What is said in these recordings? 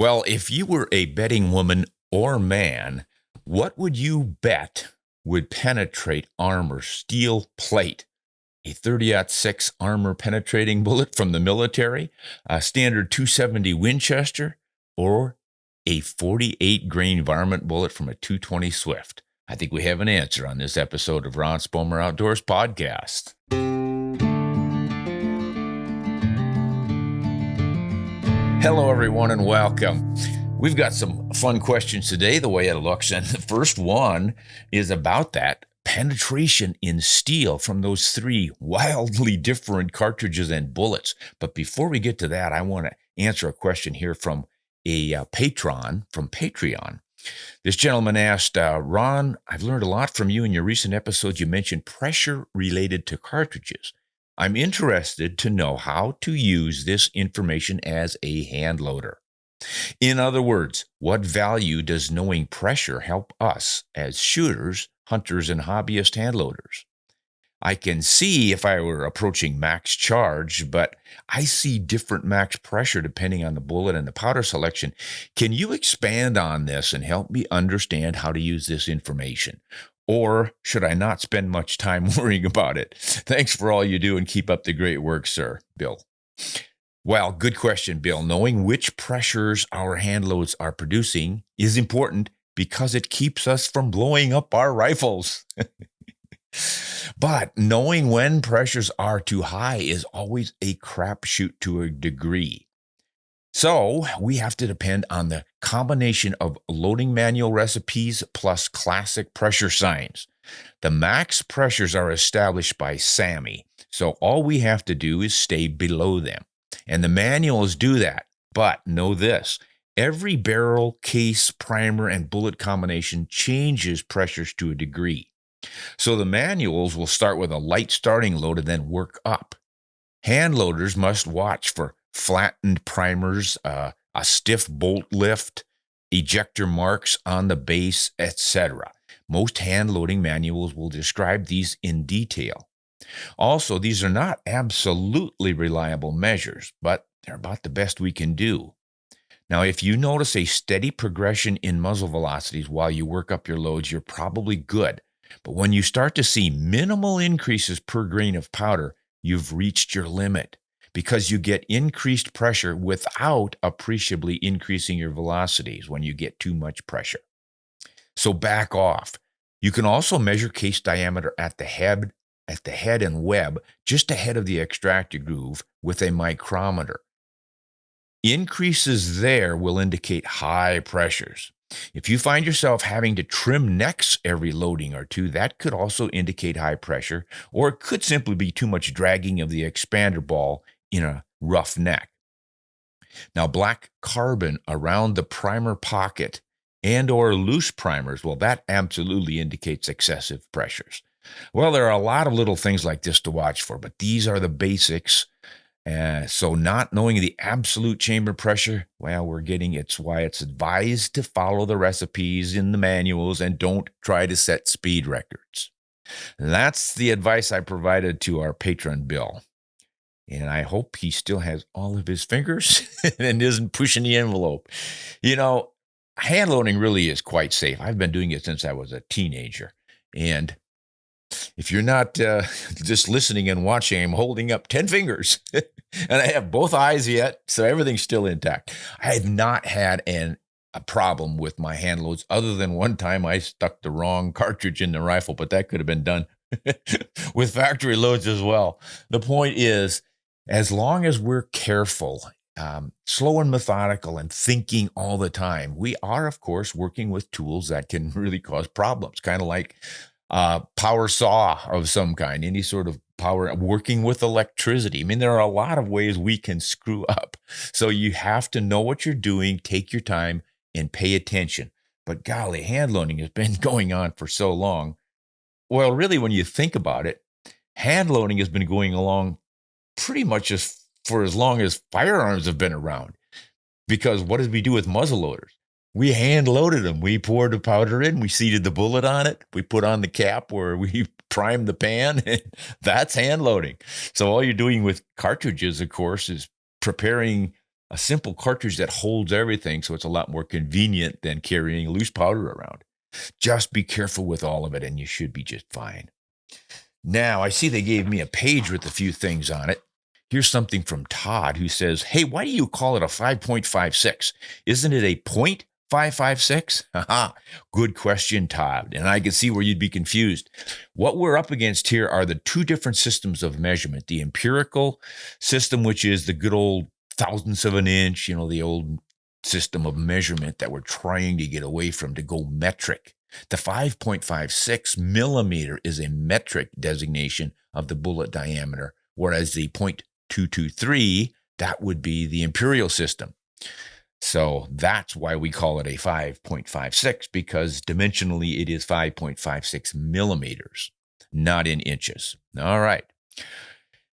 Well, if you were a betting woman or man, what would you bet would penetrate armor, steel plate? A 30-06 armor penetrating bullet from the military, a standard 270 Winchester, or a 48 grain varmint bullet from a 220 Swift? I think we have an answer on this episode of Ron Spomer Outdoors Podcast. Hello, everyone, and welcome. We've got some fun questions today, the way it looks, and the first one is about that penetration in steel from those three wildly different cartridges and bullets. But before we get to that, I want to answer a question here from a patron from Patreon. This gentleman asked, Ron, I've learned a lot from you in your recent episodes. You mentioned pressure related to cartridges. I'm interested to know how to use this information as a hand loader. In other words, what value does knowing pressure help us as shooters, hunters, and hobbyist hand loaders? I can see if I were approaching max charge, but I see different max pressure depending on the bullet and the powder selection. Can you expand on this and help me understand how to use this information? Or should I not spend much time worrying about it? Thanks for all you do and keep up the great work, sir. Bill. Well, good question, Bill. Knowing which pressures our hand loads are producing is important because it keeps us from blowing up our rifles. But knowing when pressures are too high is always a crapshoot to a degree. So we have to depend on the combination of loading manual recipes plus classic pressure signs. The max pressures are established by SAMI, so all we have to do is stay below them. And the manuals do that. But know this, every barrel, case, primer, and bullet combination changes pressures to a degree. So the manuals will start with a light starting load and then work up. Hand loaders must watch for flattened primers, a stiff bolt lift, ejector marks on the base, etc. Most hand loading manuals will describe these in detail. Also, these are not absolutely reliable measures, but they're about the best we can do. Now, if you notice a steady progression in muzzle velocities while you work up your loads, you're probably good. But when you start to see minimal increases per grain of powder, you've reached your limit because you get increased pressure without appreciably increasing your velocities when you get too much pressure. So back off. You can also measure case diameter at the head and web just ahead of the extractor groove with a micrometer. Increases there will indicate high pressures. If you find yourself having to trim necks every loading or two, that could also indicate high pressure, or it could simply be too much dragging of the expander ball in a rough neck. Now, black carbon around the primer pocket and or loose primers, well, that absolutely indicates excessive pressures. Well, there are a lot of little things like this to watch for, but these are the basics. So not knowing the absolute chamber pressure, well, it's why it's advised to follow the recipes in the manuals and don't try to set speed records. That's the advice I provided to our patron, Bill. And I hope he still has all of his fingers and isn't pushing the envelope. You know, hand loading really is quite safe. I've been doing it since I was a teenager. And if you're not just listening and watching, I'm holding up 10 fingers and I have both eyes yet, so everything's still intact. I have not had a problem with my hand loads other than one time I stuck the wrong cartridge in the rifle, but that could have been done with factory loads as well. The point is, as long as we're careful, slow and methodical and thinking all the time, we are, of course, working with tools that can really cause problems, kind of like power saw of some kind, any sort of power, working with electricity. I mean, there are a lot of ways we can screw up. So you have to know what you're doing, take your time, and pay attention. But golly, hand loading has been going on for so long. Well, really, when you think about it, hand loading has been going along pretty much for as long as firearms have been around. Because what did we do with muzzle loaders? We hand loaded them. We poured the powder in. We seated the bullet on it. We put on the cap where we primed the pan. And that's hand loading. So all you're doing with cartridges, of course, is preparing a simple cartridge that holds everything, so it's a lot more convenient than carrying loose powder around. Just be careful with all of it, and you should be just fine. Now, I see they gave me a page with a few things on it. Here's something from Todd, who says, hey, why do you call it a 5.56? Isn't it a .556? Haha, good question, Todd. And I can see where you'd be confused. What we're up against here are the two different systems of measurement. The empirical system, which is the good old thousandths of an inch, the old system of measurement that we're trying to get away from to go metric. The 5.56 millimeter is a metric designation of the bullet diameter, whereas the .223, that would be the imperial system. So that's why we call it a 5.56, because dimensionally it is 5.56 millimeters, not in inches. All right.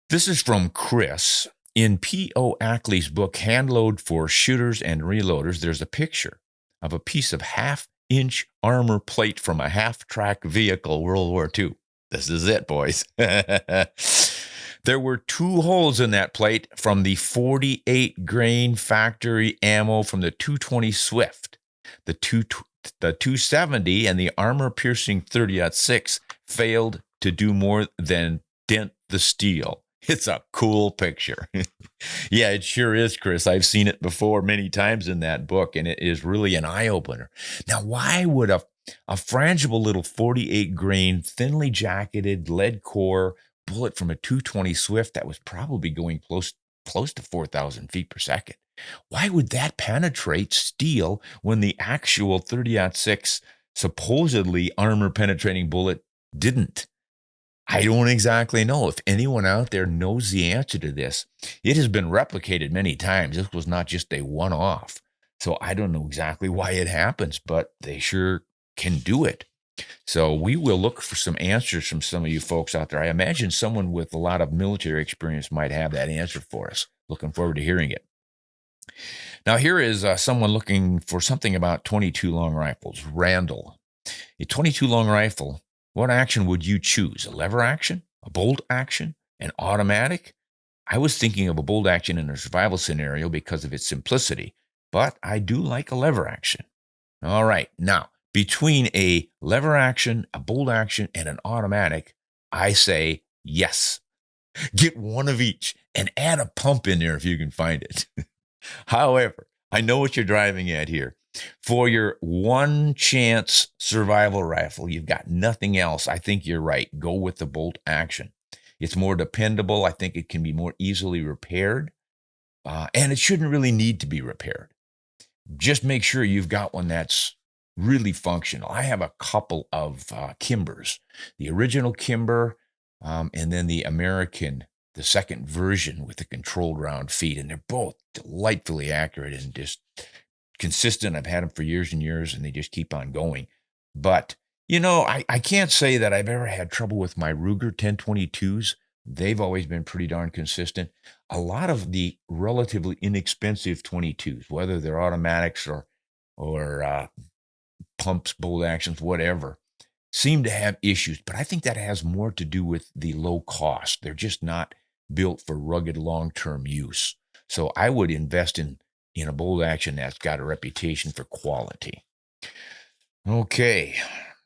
This is from Chris. In P.O. Ackley's book, Hand Load for Shooters and Reloaders, there's a picture of a piece of half-inch armor plate from a half-track vehicle, World War II. This is it, boys. There were 2 holes in that plate from the 48 grain factory ammo from the 220 Swift. The 270 and the armor-piercing 30-06 failed to do more than dent the steel. It's a cool picture. Yeah, it sure is, Chris. I've seen it before many times in that book, and it is really an eye-opener. Now, why would a frangible little 48 grain, thinly jacketed lead core bullet from a 220 Swift that was probably going close to 4,000 feet per second, why would that penetrate steel when the actual 30-06 supposedly armor-penetrating bullet didn't? I don't exactly know. If anyone out there knows the answer to this, it has been replicated many times. This was not just a one-off. So I don't know exactly why it happens, but they sure can do it. So we will look for some answers from some of you folks out there. I imagine someone with a lot of military experience might have that answer for us. Looking forward to hearing it. Now, here is someone looking for something about 22 long rifles. Randall. A 22 long rifle, what action would you choose? A lever action? A bolt action? An automatic? I was thinking of a bolt action in a survival scenario because of its simplicity, but I do like a lever action. All right. Now, between a lever action, a bolt action, and an automatic, I say yes. Get one of each and add a pump in there if you can find it. However, I know what you're driving at here. For your one chance survival rifle, you've got nothing else. I think you're right. Go with the bolt action. It's more dependable. I think it can be more easily repaired. And it shouldn't really need to be repaired. Just make sure you've got one that's really functional. I have a couple of Kimbers, the original Kimber, and then the American, the second version with the controlled round feet. And they're both delightfully accurate and just consistent. I've had them for years and years, and they just keep on going. But, I can't say that I've ever had trouble with my Ruger 1022s. They've always been pretty darn consistent. A lot of the relatively inexpensive 22s, whether they're automatics or pumps, bolt actions, whatever, seem to have issues. But I think that has more to do with the low cost. They're just not built for rugged long-term use. So I would invest in a bolt action that's got a reputation for quality. Okay,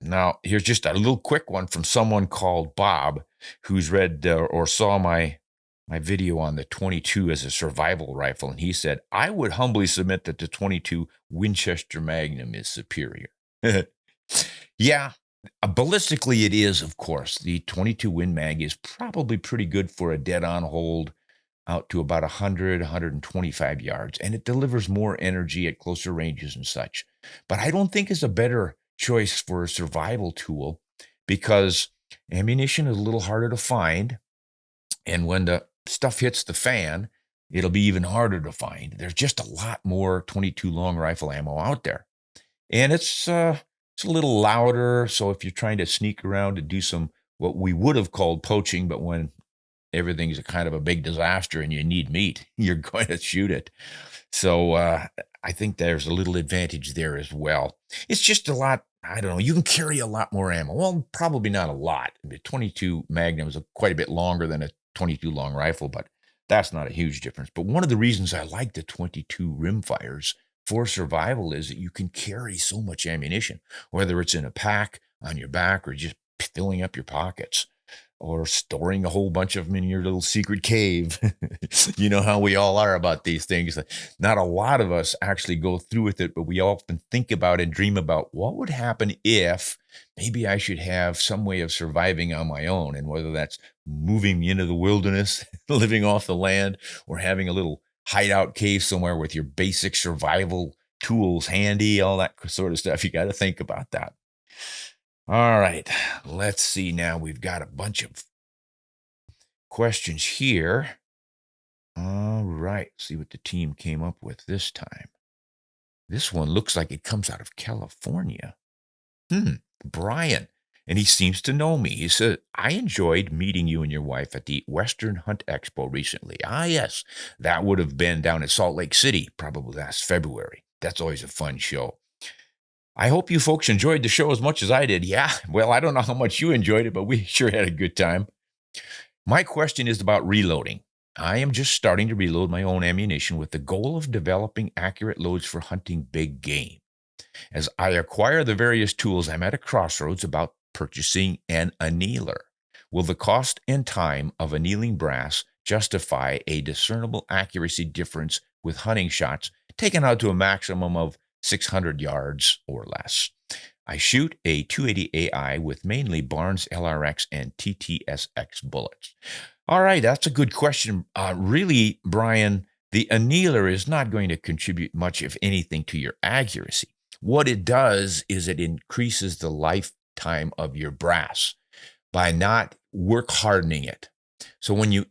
now here's just a little quick one from someone called Bob, who's read or saw my video on the 22 as a survival rifle, and he said, I would humbly submit that the 22 Winchester Magnum is superior. Yeah, ballistically it is, of course. The 22 Win Mag is probably pretty good for a dead-on hold out to about 100, 125 yards, and it delivers more energy at closer ranges and such. But I don't think it's a better choice for a survival tool because ammunition is a little harder to find, and when the stuff hits the fan, it'll be even harder to find. There's just a lot more 22 long rifle ammo out there, and it's a little louder, so if you're trying to sneak around to do some what we would have called poaching, but when everything's a kind of a big disaster and you need meat, you're going to shoot it. So I think there's a little advantage there as well. It's just a lot, I don't know, you can carry a lot more ammo. Well, probably not a lot. The 22 Magnum is quite a bit longer than a 22 long rifle, but That's not a huge difference. But one of the reasons I like the 22 rimfires for survival is that you can carry so much ammunition, whether it's in a pack, on your back, or just filling up your pockets, or storing a whole bunch of them in your little secret cave. You know how we all are about these things. Not a lot of us actually go through with it, but we often think about and dream about what would happen if maybe I should have some way of surviving on my own. And whether that's moving into the wilderness, living off the land, or having a little hideout cave somewhere with your basic survival tools handy, all that sort of stuff. You got to think about that. All right, let's see now. We've got a bunch of questions here. All right, see what the team came up with this time. This one looks like it comes out of California. Brian, and he seems to know me. He said, I enjoyed meeting you and your wife at the Western Hunt Expo recently. Ah, yes, that would have been down at Salt Lake City, probably last February. That's always a fun show. I hope you folks enjoyed the show as much as I did. Yeah, well, I don't know how much you enjoyed it, but we sure had a good time. My question is about reloading. I am just starting to reload my own ammunition with the goal of developing accurate loads for hunting big game. As I acquire the various tools, I'm at a crossroads about purchasing an annealer. Will the cost and time of annealing brass justify a discernible accuracy difference with hunting shots taken out to a maximum of 600 yards or less? I shoot a 280 AI with mainly Barnes LRX and TTSX bullets. All right, that's a good question. Really, Brian, the annealer is not going to contribute much, if anything, to your accuracy. What it does is it increases the lifetime of your brass by not work hardening it. So when you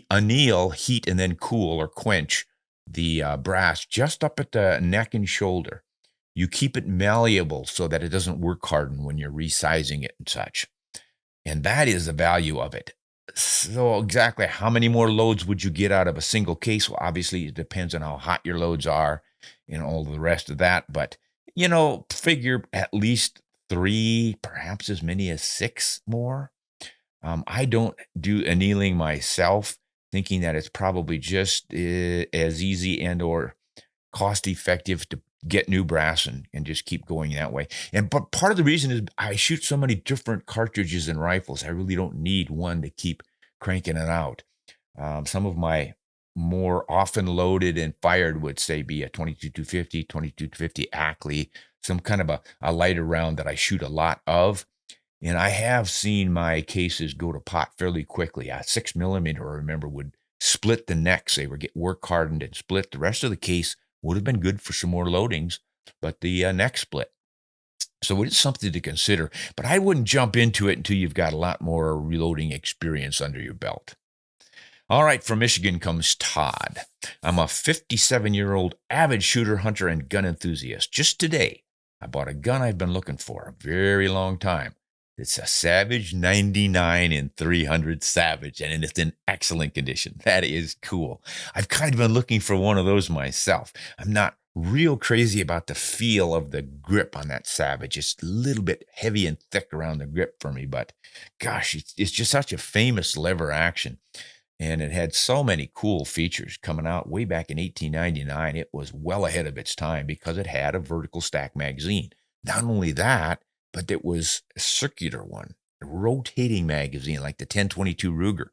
anneal, heat, and then cool or quench the brass just up at the neck and shoulder, you keep it malleable so that it doesn't work harden when you're resizing it and such. And that is the value of it. So exactly how many more loads would you get out of a single case? Well, obviously it depends on how hot your loads are and all the rest of that. But, figure at least 3, perhaps as many as 6 more. I don't do annealing myself, thinking that it's probably just as easy and or cost effective to get new brass and just keep going that way. But part of the reason is I shoot so many different cartridges and rifles. I really don't need one to keep cranking it out. Some of my more often loaded and fired would say be a 22-250, 22-250 Ackley, some kind of a lighter round that I shoot a lot of. And I have seen my cases go to pot fairly quickly. A 6mm, I remember, would split the necks. They would get work hardened and split. The rest of the case would have been good for some more loadings, but the neck split. So it is something to consider, but I wouldn't jump into it until you've got a lot more reloading experience under your belt. All right, from Michigan comes Todd. I'm a 57-year-old avid shooter, hunter, and gun enthusiast. Just today, I bought a gun I've been looking for a very long time. It's a Savage 99 in 300 Savage, and it's in excellent condition. That is cool. I've kind of been looking for one of those myself. I'm not real crazy about the feel of the grip on that Savage. It's a little bit heavy and thick around the grip for me, but gosh, it's just such a famous lever action. And it had so many cool features coming out way back in 1899. It was well ahead of its time because it had a vertical stack magazine. Not only that, but it was a circular one, a rotating magazine like the 1022 Ruger.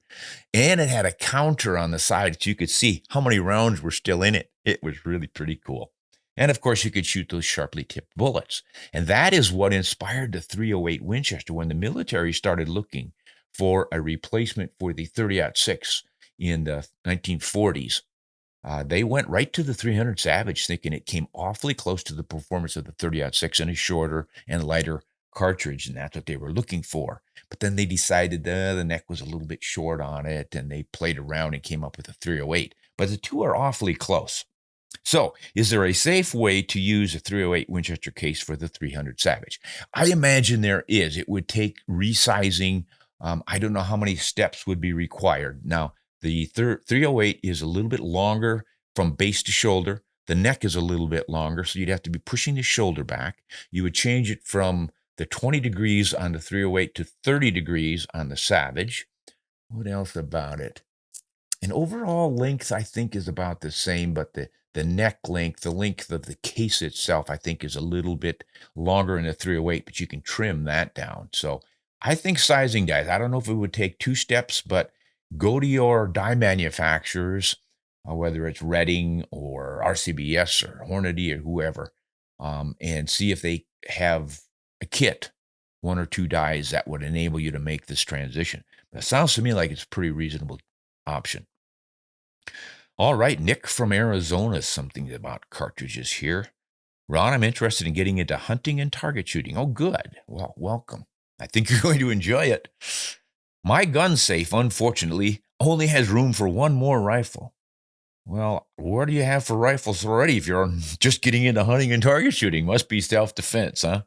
And it had a counter on the side that you could see how many rounds were still in it. It was really pretty cool. And of course, you could shoot those sharply tipped bullets. And that is what inspired the 308 Winchester when the military started looking for a replacement for the 30-06 in the 1940s. They went right to the 300 Savage, thinking it came awfully close to the performance of the 30-06 in a shorter and lighter cartridge, and that's what they were looking for. But then they decided the neck was a little bit short on it, and they played around and came up with a 308. But the two are awfully close. So, is there a safe way to use a 308 Winchester case for the 300 Savage? I imagine there is. It would take resizing. I don't know how many steps would be required. Now, the 308 is a little bit longer from base to shoulder. The neck is a little bit longer, so you'd have to be pushing the shoulder back. You would change it from the 20 degrees on the 308 to 30 degrees on the Savage. What else about it? And overall length, I think, is about the same, but the neck length, the length of the case itself, I think is a little bit longer in the 308, but you can trim that down. So I think sizing dies. I don't know if it would take 2 steps, but go to your die manufacturers, whether it's Redding or RCBS or Hornady or whoever, and see if they have a kit, 1 or 2 dies that would enable you to make this transition. That sounds to me like it's a pretty reasonable option. All right, Nick from Arizona, something about cartridges here. Ron, I'm interested in getting into hunting and target shooting. Oh, good. Well, welcome. I think you're going to enjoy it. My gun safe, unfortunately, only has room for 1 more rifle. Well, what do you have for rifles already if you're just getting into hunting and target shooting? Must be self-defense, huh?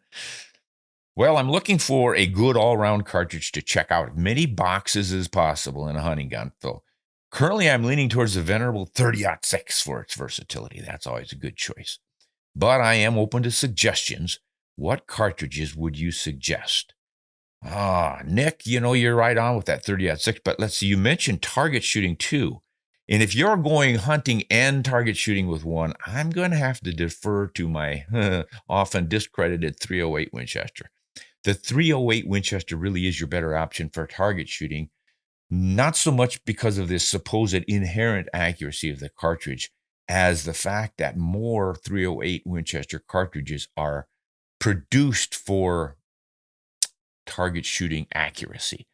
Well, I'm looking for a good all-round cartridge to check out as many boxes as possible in a hunting gun. So currently, I'm leaning towards the venerable 30-06 for its versatility. That's always a good choice. But I am open to suggestions. What cartridges would you suggest? Nick, you're right on with that 30-06, but let's see, you mentioned target shooting too. And if you're going hunting and target shooting with one, I'm going to have to defer to my often discredited 308 Winchester. The 308 Winchester really is your better option for target shooting, not so much because of this supposed inherent accuracy of the cartridge, as the fact that more 308 Winchester cartridges are produced for target shooting accuracy.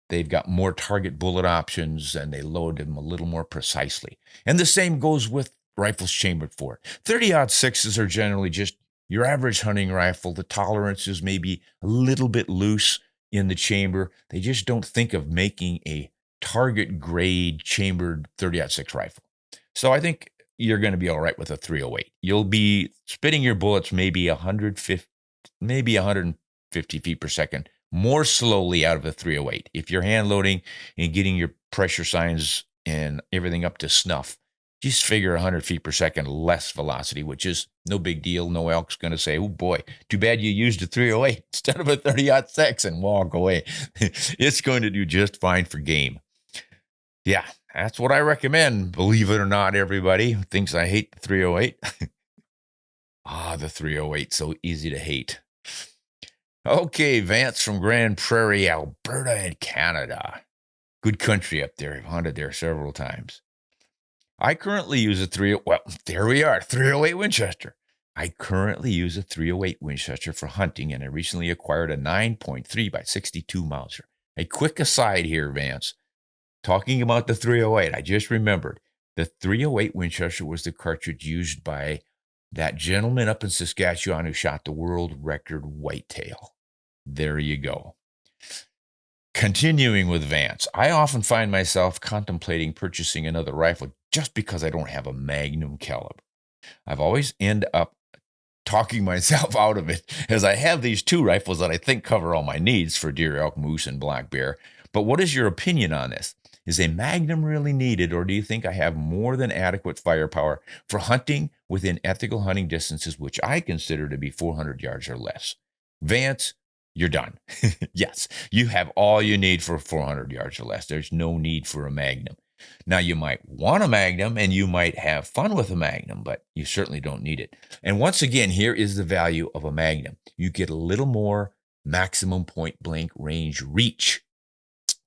They've got more target bullet options and they load them a little more precisely. And the same goes with rifles chambered for it. 30-06s are generally just your average hunting rifle. The tolerance is maybe a little bit loose in the chamber. They just don't think of making a target grade chambered 30-06 rifle. So I think you're going to be all right with a 308. You'll be spitting your bullets maybe 150 feet per second more slowly out of a 308. If you're hand loading and getting your pressure signs and everything up to snuff, just figure 100 feet per second less velocity, which is no big deal. No elk's going to say, oh boy, too bad you used a 308 instead of a 30-06 and walk away. It's going to do just fine for game. Yeah, that's what I recommend. Believe it or not, everybody who thinks I hate the 308. The 308, so easy to hate. Okay, Vance from Grand Prairie, Alberta, and Canada. Good country up there. I've hunted there several times. I currently use a 308 Winchester. I currently use a 308 Winchester for hunting, and I recently acquired a 9.3 by 62 Mauser. A quick aside here, Vance. Talking about the 308, I just remembered. The 308 Winchester was the cartridge used by that gentleman up in Saskatchewan who shot the world record whitetail. There you go. Continuing with Vance, I often find myself contemplating purchasing another rifle just because I don't have a Magnum caliber. I've always end up talking myself out of it, as I have these 2 rifles that I think cover all my needs for deer, elk, moose, and black bear. But what is your opinion on this? Is a Magnum really needed, or do you think I have more than adequate firepower for hunting within ethical hunting distances, which I consider to be 400 yards or less? Vance, you're done. Yes, you have all you need for 400 yards or less. There's no need for a Magnum. Now, you might want a Magnum and you might have fun with a Magnum, but you certainly don't need it. And once again, here is the value of a Magnum. You get a little more maximum point blank range reach.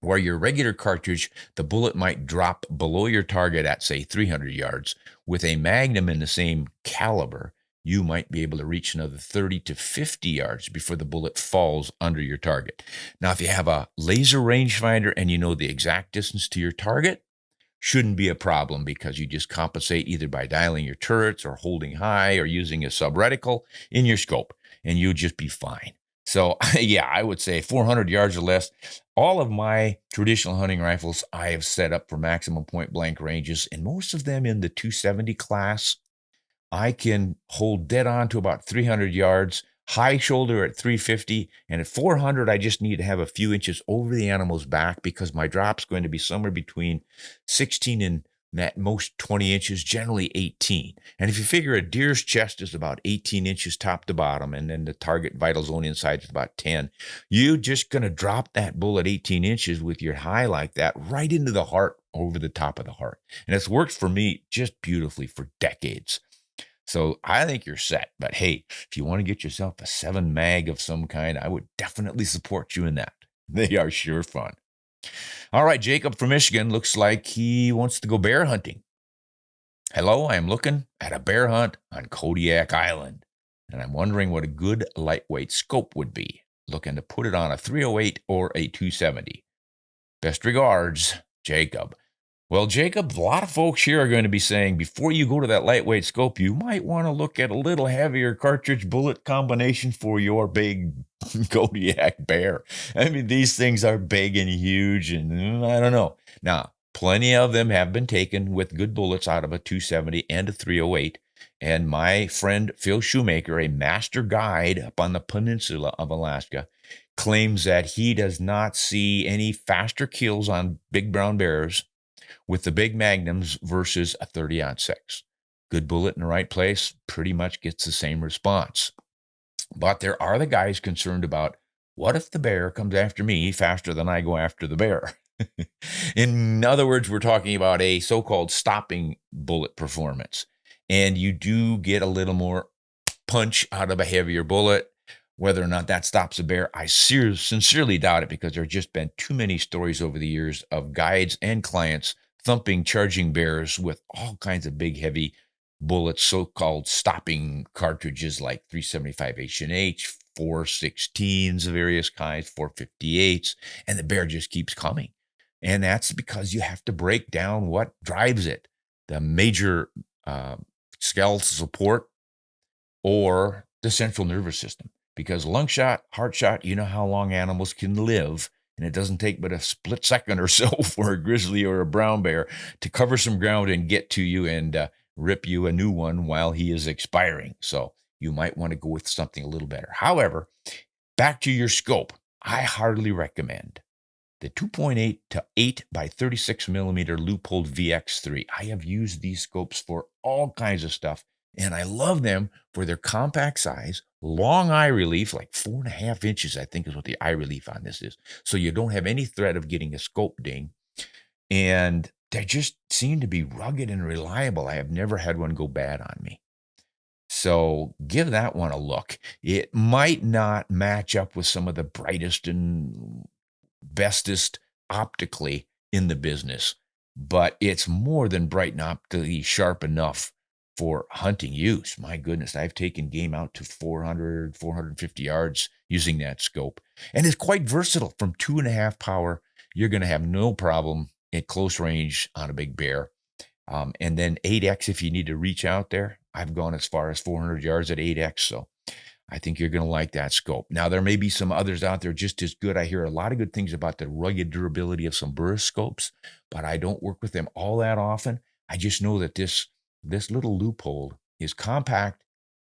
Where your regular cartridge, the bullet might drop below your target at, say, 300 yards. With a Magnum in the same caliber, you might be able to reach another 30 to 50 yards before the bullet falls under your target. Now, if you have a laser rangefinder and you know the exact distance to your target, shouldn't be a problem because you just compensate either by dialing your turrets or holding high or using a subreticle in your scope, and you'll just be fine. So, yeah, I would say 400 yards or less. All of my traditional hunting rifles I have set up for maximum point blank ranges, and most of them in the 270 class. I can hold dead on to about 300 yards, high shoulder at 350, and at 400, I just need to have a few inches over the animal's back because my drop's going to be somewhere between 16 and At most 20 inches, generally 18. And if you figure a deer's chest is about 18 inches top to bottom, and then the target vital zone inside is about 10, you're just going to drop that bullet 18 inches with your high like that right into the heart, over the top of the heart. And it's worked for me just beautifully for decades. So I think you're set. But hey, if you want to get yourself a 7 mag of some kind, I would definitely support you in that. They are sure fun. All right, Jacob from Michigan looks like he wants to go bear hunting. Hello, I am looking at a bear hunt on Kodiak Island, and I'm wondering what a good lightweight scope would be. Looking to put it on a 308 or a 270. Best regards, Jacob. Well, Jacob, a lot of folks here are going to be saying, before you go to that lightweight scope, you might want to look at a little heavier cartridge bullet combination for your big Kodiak bear. I mean, these things are big and huge, and I don't know. Now, plenty of them have been taken with good bullets out of a 270 and a 308. And my friend Phil Shoemaker, a master guide up on the peninsula of Alaska, claims that he does not see any faster kills on big brown bears with the big Magnums versus a 30-06. Good bullet in the right place pretty much gets the same response. But there are the guys concerned about, what if the bear comes after me faster than I go after the bear? In other words, we're talking about a so-called stopping bullet performance. And you do get a little more punch out of a heavier bullet. Whether or not that stops a bear, I sincerely doubt it, because there have just been too many stories over the years of guides and clients thumping charging bears with all kinds of big, heavy bullets, so-called stopping cartridges like 375 H&H, 416s of various kinds, 458s, and the bear just keeps coming. And that's because you have to break down what drives it, the major skeletal support or the central nervous system. Because lung shot, heart shot, you know how long animals can live. And it doesn't take but a split second or so for a grizzly or a brown bear to cover some ground and get to you and rip you a new one while he is expiring. So you might want to go with something a little better. However, back to your scope, I hardly recommend the 2.8 to 8 by 36 millimeter Leupold VX3. I have used these scopes for all kinds of stuff, and I love them for their compact size, long eye relief, like 4.5 inches, I think is what the eye relief on this is. So you don't have any threat of getting a scope ding. And they just seem to be rugged and reliable. I have never had one go bad on me. So give that one a look. It might not match up with some of the brightest and bestest optically in the business, but it's more than bright and optically sharp enough for hunting use. My goodness, I've taken game out to 400, 450 yards using that scope. And it's quite versatile. From 2.5 power, you're going to have no problem at close range on a big bear. And then 8X, if you need to reach out there, I've gone as far as 400 yards at 8X. So I think you're going to like that scope. Now, there may be some others out there just as good. I hear a lot of good things about the rugged durability of some Burris scopes, but I don't work with them all that often. I just know that this little Leupold is compact.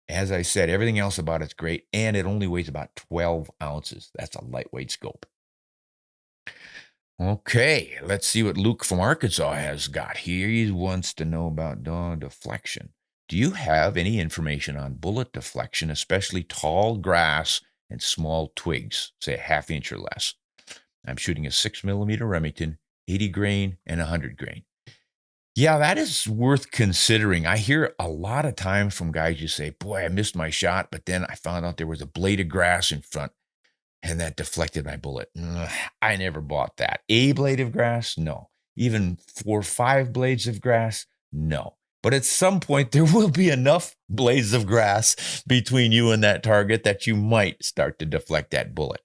As I said, everything else about it's great, and it only weighs about 12 ounces. That's a lightweight scope. Okay, let's see what Luke from Arkansas has got here. He wants to know about deflection. Do you have any information on bullet deflection, especially tall grass and small twigs, say a 1/2 inch or less? I'm shooting a 6 millimeter Remington, 80 grain and 100 grain. Yeah, that is worth considering. I hear a lot of times from guys who say, boy, I missed my shot, but then I found out there was a blade of grass in front and that deflected my bullet. I never bought that. A blade of grass? No. Even 4 or 5 blades of grass? No. But at some point, there will be enough blades of grass between you and that target that you might start to deflect that bullet.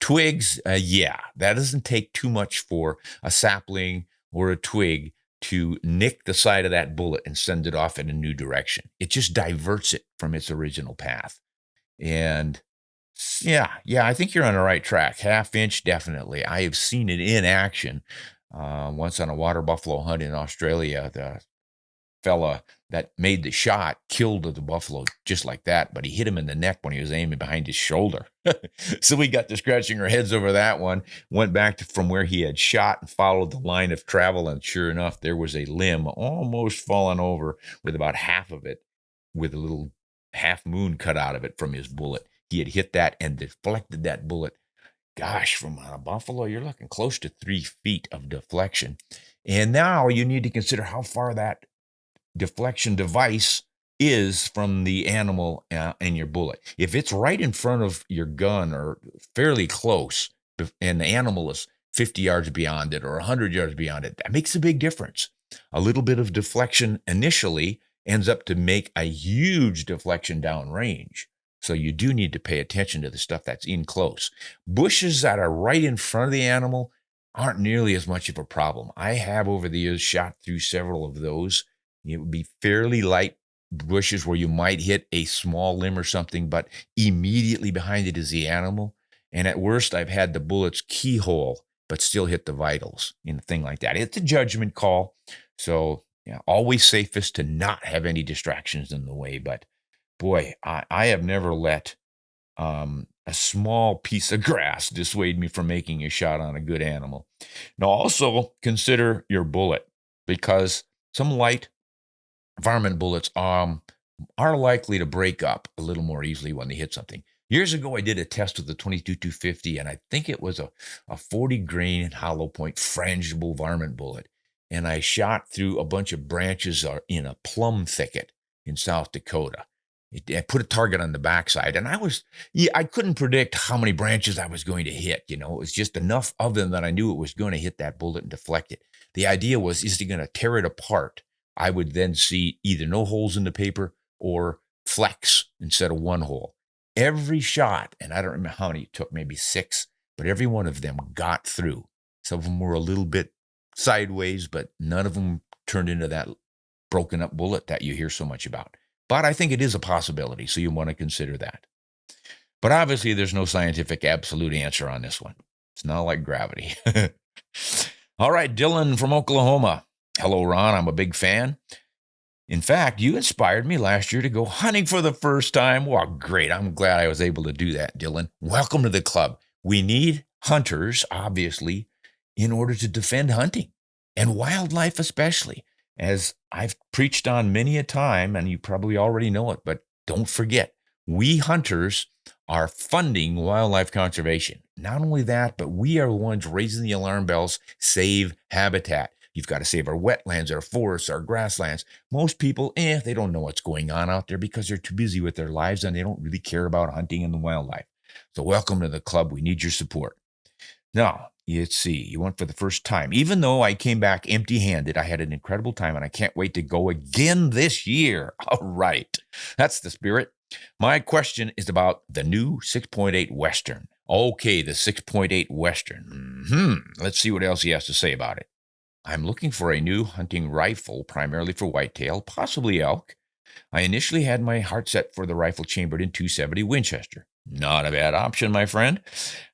Twigs, yeah, that doesn't take too much for a sapling or a twig to nick the side of that bullet and send it off in a new direction. It just diverts it from its original path. And yeah, I think you're on the right track. 1/2 inch, definitely. I have seen it in action once on a water buffalo hunt in Australia. fella that made the shot killed the buffalo just like that, but he hit him in the neck when he was aiming behind his shoulder. So we got to scratching our heads over that one, went back to from where he had shot and followed the line of travel, and sure enough, there was a limb almost fallen over with about half of it, with a little half moon cut out of it from his bullet. He had hit that and deflected that bullet. Gosh, from a buffalo, you're looking close to 3 feet of deflection. And now you need to consider how far that deflection device is from the animal and your bullet. If it's right in front of your gun or fairly close, and the animal is 50 yards beyond it or 100 yards beyond it, that makes a big difference. A little bit of deflection initially ends up to make a huge deflection downrange. So you do need to pay attention to the stuff that's in close. Bushes that are right in front of the animal aren't nearly as much of a problem. I have over the years shot through several of those. It would be fairly light bushes where you might hit a small limb or something, but immediately behind it is the animal. And at worst, I've had the bullets keyhole, but still hit the vitals in a thing like that. It's a judgment call. So yeah, always safest to not have any distractions in the way. But boy, I have never let a small piece of grass dissuade me from making a shot on a good animal. Now, also consider your bullet, because some light varmint bullets are likely to break up a little more easily when they hit something. Years ago, I did a test with the 22-250, and I think it was a 40 grain hollow point frangible varmint bullet. And I shot through a bunch of branches in a plum thicket in South Dakota. I put a target on the backside, and I couldn't predict how many branches I was going to hit. It was just enough of them that I knew it was going to hit that bullet and deflect it. The idea was, is it going to tear it apart? I would then see either no holes in the paper or flecks instead of one hole. Every shot, and I don't remember how many it took, maybe 6, but every one of them got through. Some of them were a little bit sideways, but none of them turned into that broken up bullet that you hear so much about. But I think it is a possibility, so you want to consider that. But obviously, there's no scientific absolute answer on this one. It's not like gravity. All right, Dylan from Oklahoma. Hello, Ron. I'm a big fan. In fact, you inspired me last year to go hunting for the first time. Well, great. I'm glad I was able to do that, Dylan. Welcome to the club. We need hunters, obviously, in order to defend hunting and wildlife especially. As I've preached on many a time, and you probably already know it, but don't forget, we hunters are funding wildlife conservation. Not only that, but we are the ones raising the alarm bells, save habitat. You've got to save our wetlands, our forests, our grasslands. Most people, they don't know what's going on out there because they're too busy with their lives and they don't really care about hunting and the wildlife. So welcome to the club. We need your support. Now, let's see. You went for the first time. Even though I came back empty-handed, I had an incredible time and I can't wait to go again this year. All right. That's the spirit. My question is about the new 6.8 Western. Okay, the 6.8 Western. Let's see what else he has to say about it. I'm looking for a new hunting rifle, primarily for whitetail, possibly elk. I initially had my heart set for the rifle chambered in .270 Winchester. Not a bad option, my friend.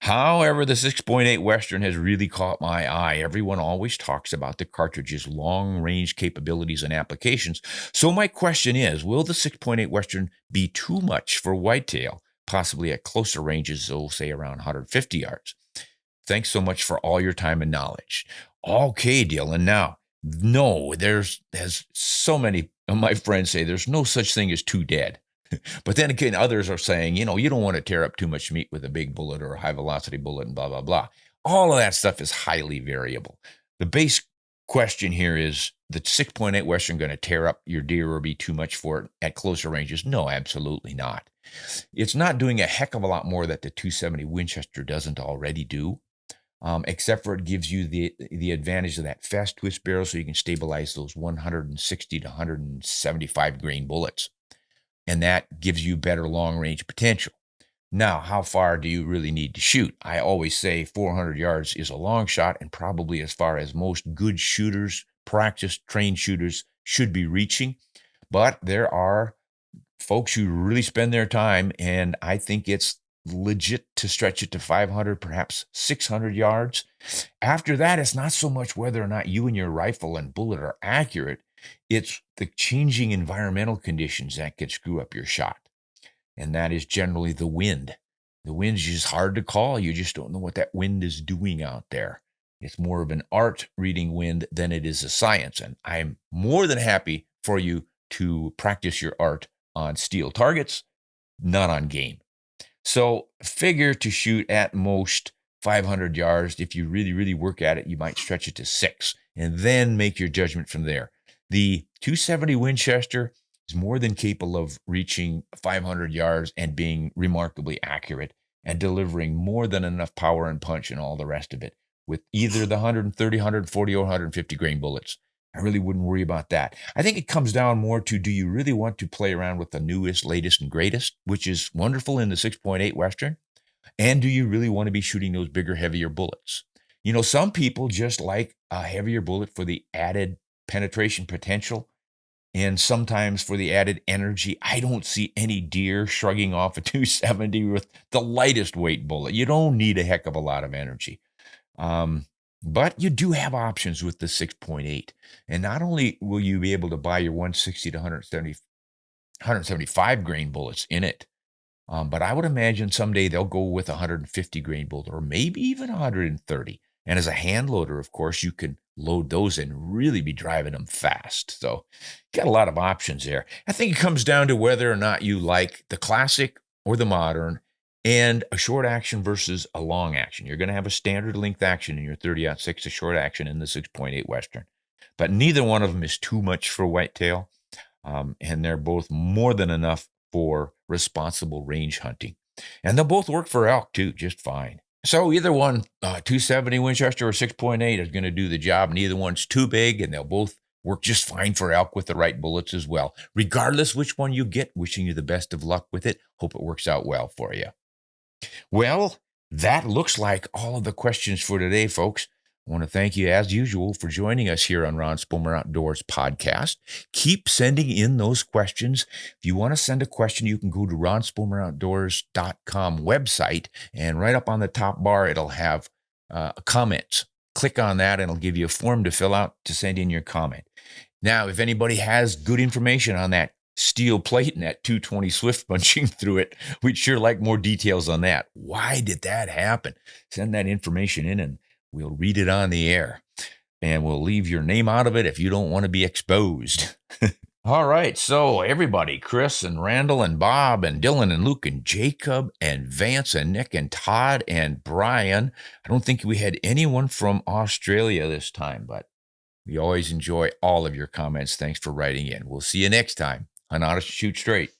However, the 6.8 Western has really caught my eye. Everyone always talks about the cartridge's long-range capabilities and applications. So my question is, will the 6.8 Western be too much for whitetail, possibly at closer ranges, so say around 150 yards? Thanks so much for all your time and knowledge. Okay, Dylan. Now, no, there's so many of my friends say there's no such thing as too dead. But then again, others are saying, you don't want to tear up too much meat with a big bullet or a high velocity bullet and blah, blah, blah. All of that stuff is highly variable. The base question here is, the 6.8 Western going to tear up your deer or be too much for it at closer ranges? No, absolutely not. It's not doing a heck of a lot more that the .270 Winchester doesn't already do. Except for it gives you the advantage of that fast twist barrel so you can stabilize those 160 to 175 grain bullets. And that gives you better long-range potential. Now, how far do you really need to shoot? I always say 400 yards is a long shot and probably as far as most good shooters, practiced, trained shooters should be reaching. But there are folks who really spend their time, and I think it's legit to stretch it to 500, perhaps 600 yards. After that, it's not so much whether or not you and your rifle and bullet are accurate. It's the changing environmental conditions that could screw up your shot. And that is generally the wind. The wind's just hard to call. You just don't know what that wind is doing out there. It's more of an art reading wind than it is a science. And I'm more than happy for you to practice your art on steel targets, not on game. So figure to shoot at most 500 yards. If you really, really work at it, you might stretch it to 6 and then make your judgment from there. The 270 Winchester is more than capable of reaching 500 yards and being remarkably accurate and delivering more than enough power and punch and all the rest of it with either the 130, 140, or 150 grain bullets. I really wouldn't worry about that. I think it comes down more to, do you really want to play around with the newest, latest, and greatest, which is wonderful in the 6.8 Western? And do you really want to be shooting those bigger, heavier bullets? You know, some people just like a heavier bullet for the added penetration potential and sometimes for the added energy. I don't see any deer shrugging off a 270 with the lightest weight bullet. You don't need a heck of a lot of energy. But you do have options with the 6.8. And not only will you be able to buy your 160 to 175 grain bullets in it, but I would imagine someday they'll go with a 150 grain bullet or maybe even 130. And as a hand loader, of course, you can load those and really be driving them fast. So got a lot of options there. I think it comes down to whether or not you like the classic or the modern, and a short action versus a long action. You're going to have a standard length action in your 30-06, a short action in the 6.8 Western. But neither one of them is too much for whitetail, and they're both more than enough for responsible range hunting. And they'll both work for elk too, just fine. So either one, 270 Winchester or 6.8 is going to do the job. Neither one's too big, and they'll both work just fine for elk with the right bullets as well. Regardless which one you get, wishing you the best of luck with it. Hope it works out well for you. Well, that looks like all of the questions for today, folks. I want to thank you, as usual, for joining us here on Ron Spomer Outdoors Podcast. Keep sending in those questions. If you want to send a question, you can go to ronspomeroutdoors.com website, and right up on the top bar, it'll have comments. Click on that, and it'll give you a form to fill out to send in your comment. Now, if anybody has good information on that steel plate and that 220 Swift punching through it, we'd sure like more details on that. Why did that happen? Send that information in and we'll read it on the air, and we'll leave your name out of it if you don't want to be exposed. All right. So everybody, Chris and Randall and Bob and Dylan and Luke and Jacob and Vance and Nick and Todd and Brian. I don't think we had anyone from Australia this time, but we always enjoy all of your comments. Thanks for writing in. We'll see you next time on Honest Shoot Straight.